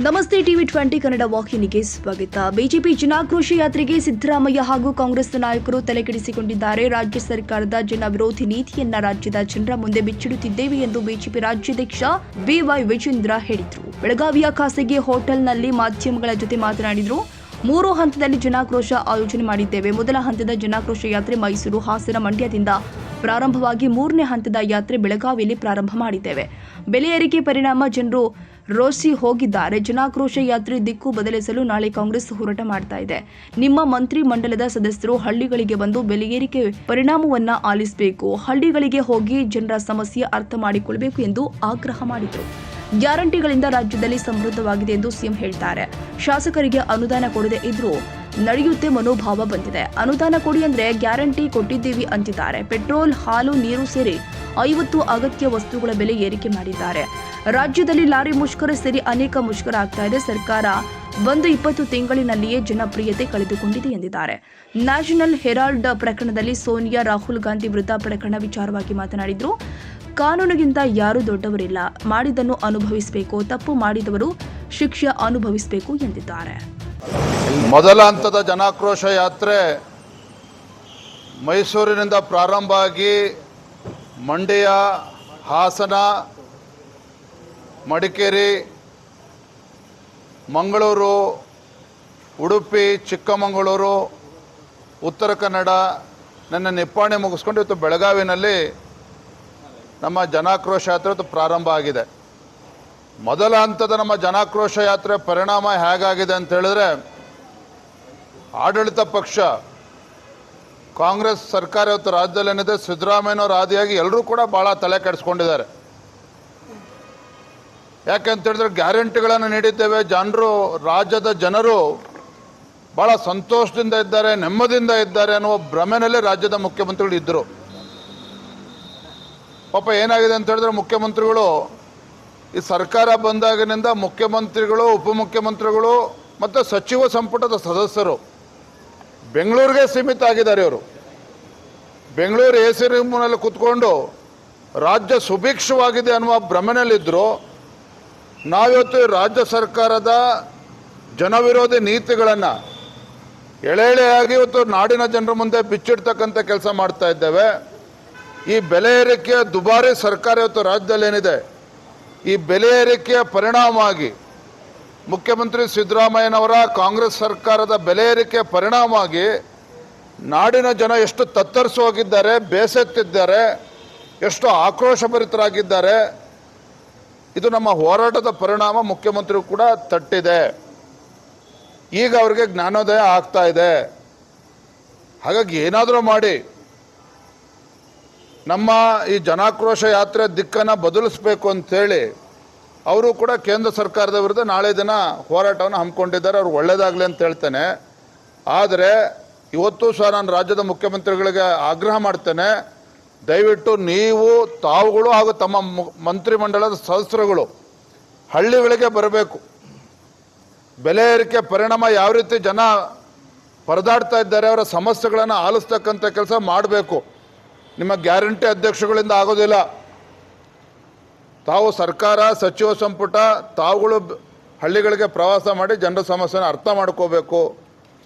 ನಮಸ್ತೆ ಟಿವಿ 20 ಕನ್ನಡ ವಾಹಿನಿಗೆ ಸ್ವಾಗತ. ಬಿಜೆಪಿ ಜನಾಕ್ರೋಶ ಯಾತ್ರೆಗೆ ಸಿದ್ದರಾಮಯ್ಯ ಹಾಗೂ ಕಾಂಗ್ರೆಸ್ ನಾಯಕರು ತಲೆಕೆಡಿಸಿಕೊಂಡಿದ್ದಾರೆ. ರಾಜ್ಯ ಸರ್ಕಾರದ ಜನ ವಿರೋಧಿ ನೀತಿಯನ್ನ ರಾಜ್ಯದ ಜನರ ಮುಂದೆ ಬಿಚ್ಚಿಡುತ್ತಿದ್ದೇವೆ ಎಂದು ಬಿಜೆಪಿ ರಾಜ್ಯಾಧ್ಯಕ್ಷ ಬಿವೈ ವಿಜೇಂದ್ರ ಹೇಳಿದರು. ಬೆಳಗಾವಿಯ ಖಾಸಗಿ ಹೋಟೆಲ್ನಲ್ಲಿ ಮಾಧ್ಯಮಗಳ ಜೊತೆ ಮಾತನಾಡಿದರು. 3 ಹಂತದಲ್ಲಿ ಜನಾಕ್ರೋಶ ಆಯೋಜನೆ ಮಾಡಿದ್ದೇವೆ. ಮೊದಲ ಹಂತದ ಜನಾಕ್ರೋಶ ಯಾತ್ರೆ ಮೈಸೂರು, ಹಾಸನ, ಮಂಡ್ಯದಿಂದ ಪ್ರಾರಂಭವಾಗಿ 3ನೇ ಹಂತದ ಯಾತ್ರೆ ಬೆಳಗಾವಿಯಲ್ಲಿ ಪ್ರಾರಂಭ ಮಾಡಿದ್ದೇವೆ. ಬೆಲೆ ಏರಿಕೆ ಪರಿಣಾಮ ಜನರು ರೋಸಿ ಹೋಗಿದ್ದಾರೆ. ಜನಾಕ್ರೋಶ ಯಾತ್ರೆ ದಿಕ್ಕು ಬದಲಿಸಲು ನಾಳೆ ಕಾಂಗ್ರೆಸ್ ಹೋರಾಟ ಮಾಡ್ತಾ ಇದೆ. ನಿಮ್ಮ ಮಂತ್ರಿ ಮಂಡಲದ ಸದಸ್ಯರು ಹಳ್ಳಿಗಳಿಗೆ ಬಂದು ಬೆಲೆ ಏರಿಕೆ ಪರಿಣಾಮವನ್ನ ಆಲಿಸಬೇಕು. ಹಳ್ಳಿಗಳಿಗೆ ಹೋಗಿ ಜನರ ಸಮಸ್ಯೆ ಅರ್ಥ ಮಾಡಿಕೊಳ್ಳಬೇಕು ಎಂದು ಆಗ್ರಹ ಮಾಡಿದರು. ಗ್ಯಾರಂಟಿಗಳಿಂದ ರಾಜ್ಯದಲ್ಲಿ ಸಮೃದ್ಧವಾಗಿದೆ ಎಂದು ಸಿಎಂ ಹೇಳ್ತಾರೆ. ಶಾಸಕರಿಗೆ ಅನುದಾನ ಕೊಡದೆ ಇದ್ರೂ ನಡೆಯುತ್ತೆ ಮನೋಭಾವ ಬಂದಿದೆ. ಅನುದಾನ ಕೊಡಿ ಅಂದ್ರೆ ಗ್ಯಾರಂಟಿ ಕೊಟ್ಟಿದ್ದೀವಿ ಅಂತಿದ್ದಾರೆ. ಪೆಟ್ರೋಲ್, ಹಾಲು, ನೀರು ಸೇರಿ 50 ಅಗತ್ಯ ವಸ್ತುಗಳ ಬೆಲೆ ಏರಿಕೆ ಮಾಡಿದ್ದಾರೆ. ರಾಜ್ಯದಲ್ಲಿ ಲಾರಿ ಮುಷ್ಕರ ಸೇರಿ ಅನೇಕ ಮುಷ್ಕರ ಆಗ್ತಾ ಇದೆ. ಸರ್ಕಾರ ಬಂದು 20 ತಿಂಗಳಿನಲ್ಲಿಯೇ ಜನಪ್ರಿಯತೆ ಕಳೆದುಕೊಂಡಿದೆ ಎಂದಿದ್ದಾರೆ. ನ್ಯಾಷನಲ್ ಹೆರಾಲ್ಡ್ ಪ್ರಕರಣದಲ್ಲಿ ಸೋನಿಯಾ ರಾಹುಲ್ ಗಾಂಧಿ ವಿರುದ್ಧ ಪ್ರಕರಣ ವಿಚಾರವಾಗಿ ಮಾತನಾಡಿದ್ರು. ಕಾನೂನಿಗಿಂತ ಯಾರೂ ದೊಡ್ಡವರಿಲ್ಲ. ಮಾಡಿದ್ದನ್ನು ಅನುಭವಿಸಬೇಕು. ತಪ್ಪು ಮಾಡಿದವರು ಶಿಕ್ಷೆ ಅನುಭವಿಸಬೇಕು ಎಂದಿದ್ದಾರೆ. ಮೊದಲ ಹಂತದ ಜನಾಕ್ರೋಶ ಯಾತ್ರೆ ಮೈಸೂರಿನಿಂದ ಪ್ರಾರಂಭ ಆಗಿ ಮಂಡ್ಯ, ಹಾಸನ, ಮಡಿಕೇರಿ, ಮಂಗಳೂರು, ಉಡುಪಿ, ಚಿಕ್ಕಮಗಳೂರು, ಉತ್ತರ ಕನ್ನಡ, ನನ್ನ ನಿಪ್ಪಾಣಿ ಮುಗಿಸ್ಕೊಂಡು ಇವತ್ತು ಬೆಳಗಾವಿನಲ್ಲಿ ನಮ್ಮ ಜನಾಕ್ರೋಶ ಯಾತ್ರೆ ಇವತ್ತು ಪ್ರಾರಂಭ ಆಗಿದೆ. ಮೊದಲ ಹಂತದ ನಮ್ಮ ಜನಾಕ್ರೋಶ ಯಾತ್ರೆ ಪರಿಣಾಮ ಹೇಗಾಗಿದೆ ಅಂತ ಹೇಳಿದ್ರೆ, ಆಡಳಿತ ಪಕ್ಷ ಕಾಂಗ್ರೆಸ್ ಸರ್ಕಾರ ಇವತ್ತು ರಾಜ್ಯದಲ್ಲಿ ಏನಿದೆ, ಸಿದ್ದರಾಮಯ್ಯನವರ ಆದಿಯಾಗಿ ಎಲ್ಲರೂ ಕೂಡ ಭಾಳ ತಲೆ ಕೆಡಿಸ್ಕೊಂಡಿದ್ದಾರೆ. ಯಾಕೆಂತ ಹೇಳಿದ್ರೆ ಗ್ಯಾರಂಟಿಗಳನ್ನು ನೀಡಿದ್ದೇವೆ. ರಾಜ್ಯದ ಜನರು ಭಾಳ ಸಂತೋಷದಿಂದ ಇದ್ದಾರೆ, ನೆಮ್ಮದಿಯಿಂದ ಇದ್ದಾರೆ ಅನ್ನುವ ಭ್ರಮೆನಲ್ಲಿ ರಾಜ್ಯದ ಮುಖ್ಯಮಂತ್ರಿಗಳು ಇದ್ದರು. ಪಾಪ ಏನಾಗಿದೆ ಅಂತ ಹೇಳಿದ್ರೆ, ಮುಖ್ಯಮಂತ್ರಿಗಳು ಈ ಸರ್ಕಾರ ಬಂದಾಗಿನಿಂದ ಮುಖ್ಯಮಂತ್ರಿಗಳು, ಉಪಮುಖ್ಯಮಂತ್ರಿಗಳು ಮತ್ತು ಸಚಿವ ಸಂಪುಟದ ಸದಸ್ಯರು ಬೆಂಗಳೂರಿಗೆ ಸೀಮಿತ ಆಗಿದ್ದಾರೆ. ಇವರು ಬೆಂಗಳೂರು AC ರೂಮ್ನಲ್ಲಿ ಕೂತ್ಕೊಂಡು ರಾಜ್ಯ ಸುಭಿಕ್ಷವಾಗಿದೆ ಅನ್ನುವ ಭ್ರಮೆನಲ್ಲಿದ್ದರು. ನಾವಿವತ್ತು ರಾಜ್ಯ ಸರ್ಕಾರದ ಜನವಿರೋಧಿ ನೀತಿಗಳನ್ನು ಎಳೆಯಾಗಿ ಇವತ್ತು ನಾಡಿನ ಜನರ ಮುಂದೆ ಬಿಚ್ಚಿಡ್ತಕ್ಕಂಥ ಕೆಲಸ ಮಾಡ್ತಾ ಇದ್ದೇವೆ. ಈ ಬೆಲೆ ಏರಿಕೆಯ ದುಬಾರಿ ಸರ್ಕಾರ ಇವತ್ತು ರಾಜ್ಯದಲ್ಲಿ ಏನಿದೆ, ಈ ಬೆಲೆ ಏರಿಕೆಯ ಪರಿಣಾಮವಾಗಿ ಮುಖ್ಯಮಂತ್ರಿ ಸಿದ್ದರಾಮಯ್ಯನವರ ಕಾಂಗ್ರೆಸ್ ಸರ್ಕಾರದ ಬೆಲೆ ಏರಿಕೆಯ ಪರಿಣಾಮವಾಗಿ ನಾಡಿನ ಜನ ಎಷ್ಟು ತತ್ತರಿಸಿ ಹೋಗಿದ್ದಾರೆ, ಬೇಸತ್ತಿದ್ದಾರೆ, ಎಷ್ಟು ಆಕ್ರೋಶಭರಿತರಾಗಿದ್ದಾರೆ. ಇದು ನಮ್ಮ ಹೋರಾಟದ ಪರಿಣಾಮ ಮುಖ್ಯಮಂತ್ರಿಗೂ ಕೂಡ ತಟ್ಟಿದೆ. ಈಗ ಅವರಿಗೆ ಜ್ಞಾನೋದಯ ಆಗ್ತಾ ಇದೆ. ಹಾಗಾಗಿ ಏನಾದರೂ ಮಾಡಿ ನಮ್ಮ ಈ ಜನಾಕ್ರೋಶ ಯಾತ್ರೆ ದಿಕ್ಕನ್ನು ಬದಲಿಸಬೇಕು ಅಂಥೇಳಿ ಅವರು ಕೂಡ ಕೇಂದ್ರ ಸರ್ಕಾರದ ವಿರುದ್ಧ ನಾಳೆ ದಿನ ಹೋರಾಟವನ್ನು ಹಮ್ಮಿಕೊಂಡಿದ್ದಾರೆ. ಅವ್ರು ಒಳ್ಳೆಯದಾಗಲಿ ಅಂತ ಹೇಳ್ತೇನೆ. ಆದರೆ ಇವತ್ತು ಸಹ ನಾನು ರಾಜ್ಯದ ಮುಖ್ಯಮಂತ್ರಿಗಳಿಗೆ ಆಗ್ರಹ ಮಾಡ್ತೇನೆ, ದಯವಿಟ್ಟು ತಾವುಗಳು ಹಾಗೂ ತಮ್ಮ ಮಂತ್ರಿಮಂಡಲದ ಸದಸ್ಯರುಗಳು ಹಳ್ಳಿಗಳಿಗೆ ಬರಬೇಕು. ಬೆಲೆ ಏರಿಕೆ ಪರಿಣಾಮ ಯಾವ ರೀತಿ ಜನ ಪರದಾಡ್ತಾ ಇದ್ದಾರೆ, ಅವರ ಸಮಸ್ಯೆಗಳನ್ನು ಆಲಿಸ್ತಕ್ಕಂಥ ಕೆಲಸ ಮಾಡಬೇಕು. ನಿಮ್ಮ ಗ್ಯಾರಂಟಿ ಅಧ್ಯಕ್ಷಗಳಿಂದ ಆಗೋದಿಲ್ಲ. ತಾವು ಸರ್ಕಾರ, ಸಚಿವ ಸಂಪುಟ, ತಾವುಗಳು ಹಳ್ಳಿಗಳಿಗೆ ಪ್ರವಾಸ ಮಾಡಿ ಜನರ ಸಮಸ್ಯೆನ ಅರ್ಥ ಮಾಡ್ಕೋಬೇಕು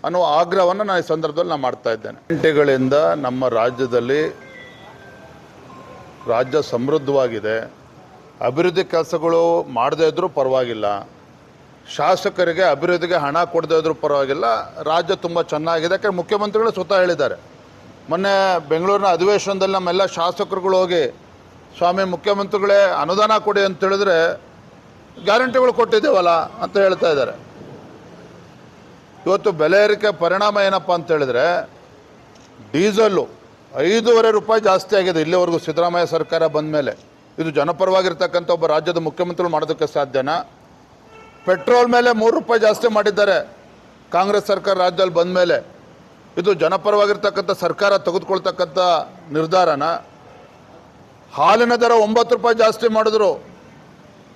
ಅನ್ನುವ ಆಗ್ರಹವನ್ನು ನಾನು ಈ ಸಂದರ್ಭದಲ್ಲಿ ಮಾಡ್ತಾ ಇದ್ದೇನೆ. ಗ್ಯಾರಂಟಿಗಳಿಂದ ನಮ್ಮ ರಾಜ್ಯದಲ್ಲಿ ರಾಜ್ಯ ಸಮೃದ್ಧವಾಗಿದೆ. ಅಭಿವೃದ್ಧಿ ಕೆಲಸಗಳು ಮಾಡದೇ ಇದ್ರೂ ಪರವಾಗಿಲ್ಲ, ಶಾಸಕರಿಗೆ ಅಭಿವೃದ್ಧಿಗೆ ಹಣ ಕೊಡದೇ ಇದ್ರೂ ಪರವಾಗಿಲ್ಲ, ರಾಜ್ಯ ತುಂಬ ಚೆನ್ನಾಗಿದೆ. ಯಾಕಂದರೆ ಮುಖ್ಯಮಂತ್ರಿಗಳು ಸ್ವತಃ ಹೇಳಿದ್ದಾರೆ. ಮೊನ್ನೆ ಬೆಂಗಳೂರಿನ ಅಧಿವೇಶನದಲ್ಲಿ ನಮ್ಮೆಲ್ಲ ಶಾಸಕರುಗಳು ಹೋಗಿ, ಸ್ವಾಮಿ ಮುಖ್ಯಮಂತ್ರಿಗಳೇ ಅನುದಾನ ಕೊಡಿ ಅಂತ ಹೇಳಿದ್ರೆ ಗ್ಯಾರಂಟಿಗಳು ಕೊಟ್ಟಿದ್ದೇವಲ್ಲ ಅಂತ ಹೇಳ್ತಾ ಇದ್ದಾರೆ. ಇವತ್ತು ಬೆಲೆ ಏರಿಕೆ ಪರಿಣಾಮ ಏನಪ್ಪ ಅಂತ ಹೇಳಿದ್ರೆ, ಡೀಸೆಲ್ಲು 5.5 ರೂಪಾಯಿ ಜಾಸ್ತಿ ಆಗಿದೆ ಇಲ್ಲಿವರೆಗೂ ಸಿದ್ದರಾಮಯ್ಯ ಸರ್ಕಾರ ಬಂದ ಮೇಲೆ. ಇದು ಜನಪರವಾಗಿರ್ತಕ್ಕಂಥ ಒಬ್ಬ ರಾಜ್ಯದ ಮುಖ್ಯಮಂತ್ರಿಗಳು ಮಾಡೋದಕ್ಕೆ ಸಾಧ್ಯನಾ? ಪೆಟ್ರೋಲ್ ಮೇಲೆ 3 ರೂಪಾಯಿ ಜಾಸ್ತಿ ಮಾಡಿದ್ದಾರೆ ಕಾಂಗ್ರೆಸ್ ಸರ್ಕಾರ ರಾಜ್ಯದಲ್ಲಿ ಬಂದ ಮೇಲೆ. ಇದು ಜನಪರವಾಗಿರ್ತಕ್ಕಂಥ ಸರ್ಕಾರ ತೆಗೆದುಕೊಳ್ತಕ್ಕಂಥ ನಿರ್ಧಾರನ? ಹಾಲಿನ ದರ 9 ರೂಪಾಯಿ ಜಾಸ್ತಿ ಮಾಡಿದ್ರು,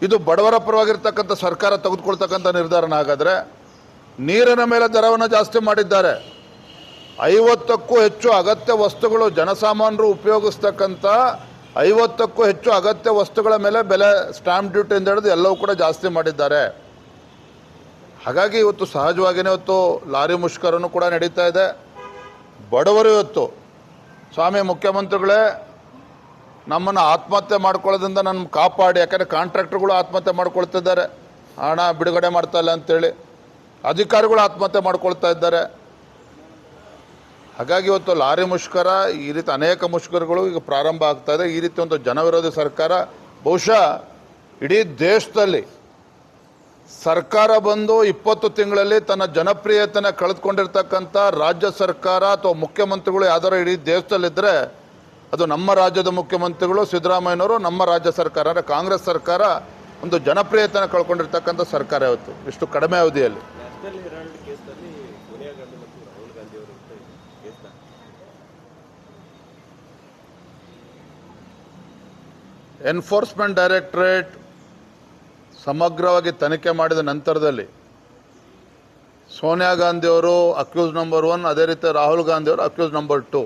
ಇದು ಬಡವರ ಪರವಾಗಿರ್ತಕ್ಕಂಥ ಸರ್ಕಾರ ತೆಗೆದುಕೊಳ್ತಕ್ಕಂಥ ನಿರ್ಧಾರನ? ಹಾಗಾದರೆ ನೀರಿನ ಮೇಲೆ ದರವನ್ನು ಜಾಸ್ತಿ ಮಾಡಿದ್ದಾರೆ. 50ಕ್ಕೂ ಹೆಚ್ಚು ಅಗತ್ಯ ವಸ್ತುಗಳು, ಜನಸಾಮಾನ್ಯರು ಉಪಯೋಗಿಸ್ತಕ್ಕಂಥ 50ಕ್ಕೂ ಹೆಚ್ಚು ಅಗತ್ಯ ವಸ್ತುಗಳ ಮೇಲೆ ಬೆಲೆ, ಸ್ಟಾಂಪ್ ಡ್ಯೂಟಿಯಿಂದ ಹಿಡಿದು ಎಲ್ಲವೂ ಕೂಡ ಜಾಸ್ತಿ ಮಾಡಿದ್ದಾರೆ. ಹಾಗಾಗಿ ಇವತ್ತು ಸಹಜವಾಗಿಯೇ ಇವತ್ತು ಲಾರಿ ಮುಷ್ಕರನೂ ಕೂಡ ನಡೀತಾ ಇದೆ. ಬಡವರು ಇವತ್ತು ಸ್ವಾಮಿ ಮುಖ್ಯಮಂತ್ರಿಗಳೇ ನಮ್ಮನ್ನು ಆತ್ಮಹತ್ಯೆ ಮಾಡ್ಕೊಳ್ಳೋದ್ರಿಂದ ನನ್ನ ಕಾಪಾಡಿ, ಯಾಕಂದರೆ ಕಾಂಟ್ರಾಕ್ಟರ್ಗಳು ಆತ್ಮಹತ್ಯೆ ಮಾಡ್ಕೊಳ್ತಿದ್ದಾರೆ, ಹಣ ಬಿಡುಗಡೆ ಮಾಡ್ತಾ ಇಲ್ಲ ಅಂತೇಳಿ, ಅಧಿಕಾರಿಗಳು ಆತ್ಮಹತ್ಯೆ ಮಾಡ್ಕೊಳ್ತಾ ಇದ್ದಾರೆ. ಹಾಗಾಗಿ ಇವತ್ತು ಲಾರಿ ಮುಷ್ಕರ, ಈ ರೀತಿ ಅನೇಕ ಮುಷ್ಕರಗಳು ಈಗ ಪ್ರಾರಂಭ ಆಗ್ತಾ ಇದೆ. ಈ ರೀತಿ ಒಂದು ಜನವಿರೋಧಿ ಸರ್ಕಾರ ಬಹುಶಃ ಇಡೀ ದೇಶದಲ್ಲಿ ಸರ್ಕಾರ ಬಂದು 20 ತಿಂಗಳಲ್ಲಿ ತನ್ನ ಜನಪ್ರಿಯತೆನ ಕಳೆದುಕೊಂಡಿರ್ತಕ್ಕಂಥ ರಾಜ್ಯ ಸರ್ಕಾರ ಅಥವಾ ಮುಖ್ಯಮಂತ್ರಿಗಳು ಯಾವ್ದಾರು ಇಡೀ ದೇಶದಲ್ಲಿದ್ದರೆ ಅದು ನಮ್ಮ ರಾಜ್ಯದ ಮುಖ್ಯಮಂತ್ರಿಗಳು ಸಿದ್ದರಾಮಯ್ಯನವರು, ನಮ್ಮ ರಾಜ್ಯ ಸರ್ಕಾರ ಅಂದರೆ ಕಾಂಗ್ರೆಸ್ ಸರ್ಕಾರ ಒಂದು ಜನಪ್ರಿಯತೆನ ಕಳ್ಕೊಂಡಿರ್ತಕ್ಕಂಥ ಸರ್ಕಾರ ಇವತ್ತು ಇಷ್ಟು ಕಡಿಮೆ ಅವಧಿಯಲ್ಲಿ. ಎನ್ಫೋರ್ಸ್ಮೆಂಟ್ ಡೈರೆಕ್ಟರೇಟ್ ಸಮಗ್ರವಾಗಿ ತನಿಖೆ ಮಾಡಿದ ನಂತರದಲ್ಲಿ ಸೋನಿಯಾ ಗಾಂಧಿಯವರು ಅಕ್ಯೂಸ್ ನಂಬರ್ 1, ಅದೇ ರೀತಿ ರಾಹುಲ್ ಗಾಂಧಿಯವರು ಅಕ್ಯೂಸ್ ನಂಬರ್ 2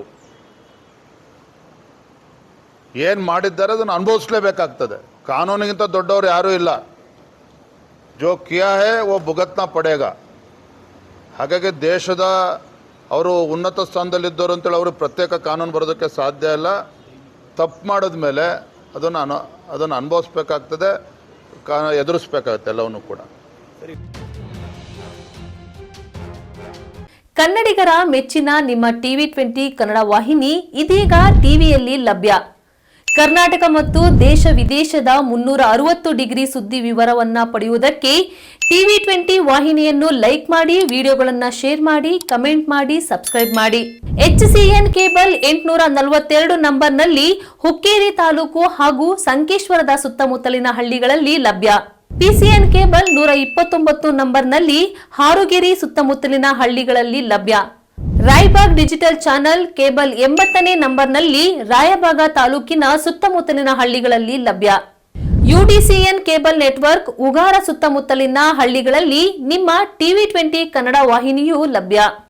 ಏನು ಮಾಡಿದ್ದಾರೆ ಅದನ್ನು ಅನುಭವಿಸಲೇಬೇಕಾಗ್ತದೆ. ಕಾನೂನಿಗಿಂತ ದೊಡ್ಡವರು ಯಾರೂ ಇಲ್ಲ. ಜೋ ಕಿಯಾ ಹೇ ವೋ ಭುಗತ್ನಾ ಪಡೇಗ. ಹಾಗಾಗಿ ದೇಶದ ಅವರು ಉನ್ನತ ಸ್ಥಾನದಲ್ಲಿದ್ದವರು ಅಂತೇಳಿ ಅವರು ಪ್ರತ್ಯೇಕ ಕಾನೂನು ಬರೋದಕ್ಕೆ ಸಾಧ್ಯ ಇಲ್ಲ. ತಪ್ಪು ಮಾಡಿದ ಮೇಲೆ ಅದನ್ನು ಅನುಭವಿಸ್ಬೇಕಾಗ್ತದೆ, ಎದುರಿಸ್ಬೇಕಾಗುತ್ತೆ ಎಲ್ಲವನ್ನೂ ಕೂಡ. ಕನ್ನಡಿಗರ ಮೆಚ್ಚಿನ ನಿಮ್ಮ ಟಿವಿ 20 ಕನ್ನಡ ವಾಹಿನಿ ಇದೀಗ ಟಿವಿಯಲ್ಲಿ ಲಭ್ಯ. ಕರ್ನಾಟಕ ಮತ್ತು ದೇಶ ವಿದೇಶದ 360 ಡಿಗ್ರಿ ಸುದ್ದಿ ವಿವರವನ್ನ ಪಡೆಯುವುದಕ್ಕೆ ಟಿವಿ 20 ವಾಹಿನಿಯನ್ನು ಲೈಕ್ ಮಾಡಿ, ವಿಡಿಯೋಗಳನ್ನು ಶೇರ್ ಮಾಡಿ, ಕಮೆಂಟ್ ಮಾಡಿ, ಸಬ್ಸ್ಕ್ರೈಬ್ ಮಾಡಿ. HCN ಕೇಬಲ್ 842 ನಂಬರ್ನಲ್ಲಿ ಹುಕ್ಕೇರಿ ತಾಲೂಕು ಹಾಗೂ ಸಂಕೇಶ್ವರದ ಸುತ್ತಮುತ್ತಲಿನ ಹಳ್ಳಿಗಳಲ್ಲಿ ಲಭ್ಯ. PCN ಕೇಬಲ್ 129 ನಂಬರ್ನಲ್ಲಿ ಹಾರುಗೆರೆ ಸುತ್ತಮುತ್ತಲಿನ ಹಳ್ಳಿಗಳಲ್ಲಿ ಲಭ್ಯ. ರಾಯಬಾಗ್ ಡಿಜಿಟಲ್ ಚಾನೆಲ್ ಕೇಬಲ್ 80ನೇ ನಂಬರ್ನಲ್ಲಿ ರಾಯಬಾಗ ತಾಲೂಕಿನ ಸುತ್ತಮುತ್ತಲಿನ ಹಳ್ಳಿಗಳಲ್ಲಿ ಲಭ್ಯ. UDCN ಕೇಬಲ್ ನೆಟ್ವರ್ಕ್ ಉಗಾರ ಸುತ್ತಮುತ್ತಲಿನ ಹಳ್ಳಿಗಳಲ್ಲಿ ನಿಮ್ಮ ಟಿವಿ 20 ಕನ್ನಡ ವಾಹಿನಿಯೂ ಲಭ್ಯ.